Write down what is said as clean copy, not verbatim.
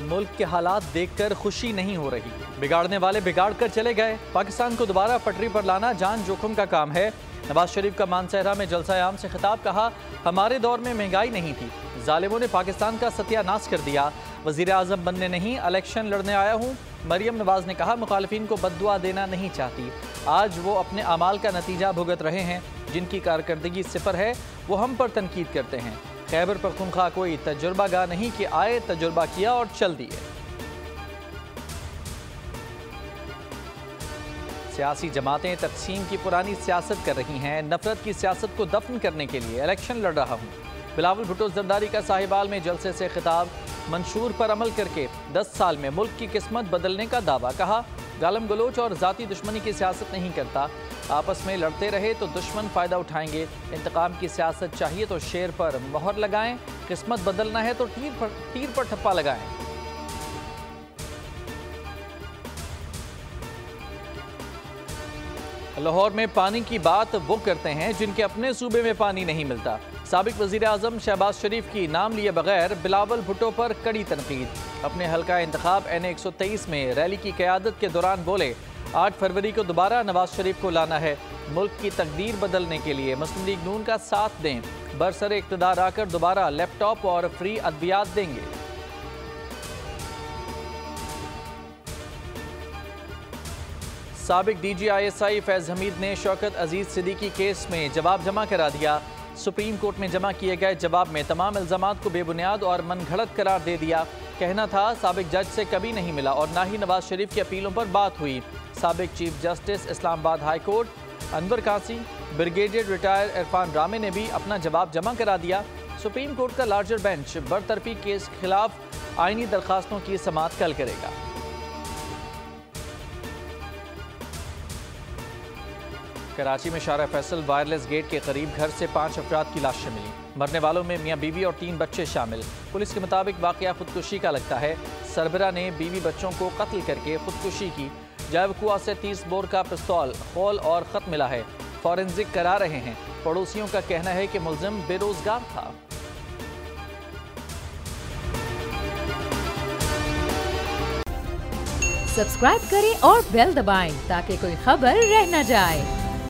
मुल्क के हालात देखकर खुशी नहीं हो रही। बिगाड़ने वाले बिगाड़ कर चले गए। पाकिस्तान को दोबारा पटरी पर लाना जान जोखिम का काम है। नवाज शरीफ का मानसहरा में जलसा आम से खिताब, कहा हमारे दौर में महंगाई नहीं थी, जालिमों ने पाकिस्तान का सत्यानाश कर दिया। वजीर आजम बनने नहीं इलेक्शन लड़ने आया हूँ। मरियम नवाज ने कहा मुखालिफिन को बद्दुआ देना नहीं चाहती। आज वो अपने अमाल का नतीजा भुगत रहे हैं। जिनकी कारकर्दगी सिफर है वो हम पर तनकीद करते हैं। खैबर पख्तूनख्वा कोई तजुर्बागाह नहीं कि आए, तजुर्बा किया और चल दिए। सियासी जमातें तकसीम की पुरानी सियासत कर रही हैं। नफरत की सियासत को दफन करने के लिए इलेक्शन लड़ रहा हूँ। बिलावल भुट्टो जरदारी का साहिबाल में जलसे से खिताब, मंशूर पर अमल करके 10 साल में मुल्क की किस्मत बदलने का दावा। कहा गालम गलोच और जाती दुश्मनी की सियासत नहीं करता। आपस में लड़ते रहे तो दुश्मन फ़ायदा उठाएंगे। इंतकाम की सियासत चाहिए तो शेर पर मोहर लगाएं। किस्मत बदलना है तो तीर पर ठप्पा लगाएं। लाहौर में पानी की बात वो करते हैं जिनके अपने सूबे में पानी नहीं मिलता। साबिक वजीर आजम शहबाज शरीफ की नाम लिए बगैर बिलावल भुट्टो पर कड़ी तनकीद। अपने हल्का इंतखाब NA 123 में रैली की क़यादत के दौरान बोले 8 फरवरी को दोबारा नवाज शरीफ को लाना है। मुल्क की तकदीर बदलने के लिए मुस्लिम लीग नून का साथ दें। बरसरे इक़्तिदार आकर दोबारा लैपटॉप और फ्री अद्वियात देंगे। साबिक DG ISI फैज़ हमीद ने शौकत अजीज सिद्दीकी केस में जवाब जमा करा दिया। सुप्रीम कोर्ट में जमा किए गए जवाब में तमाम इल्ज़ामात को बेबुनियाद और मनगढ़ंत करार दे दिया। कहना था साबिक जज से कभी नहीं मिला और ना ही नवाज शरीफ की अपीलों पर बात हुई। साबिक chief justice Islamabad high court Anwar कासी, ब्रिगेडियर रिटायर इरफान रामे ने भी अपना जवाब जमा करा दिया। सुप्रीम कोर्ट का लार्जर बेंच बरतरफी केस के खिलाफ आईनी दरखास्तों की समाअत कल करेगा। कराची में शारा फैसल वायरलेस गेट के करीब घर से 5 अफराद की लाशें मिली। मरने वालों में मियाँ बीवी और 3 बच्चे शामिल। पुलिस के मुताबिक वाक़या खुदकुशी का लगता है। सरबरा ने बीवी बच्चों को कत्ल करके खुदकुशी की। जायवकुआ से 30 बोर का पिस्तौल, खौल और ख़त मिला है। फॉरेंसिक करा रहे हैं। पड़ोसियों का कहना है कि मुल्ज़िम बेरोजगार था। सब्सक्राइब करें और बेल दबाएं ताकि कोई खबर रह न जाए।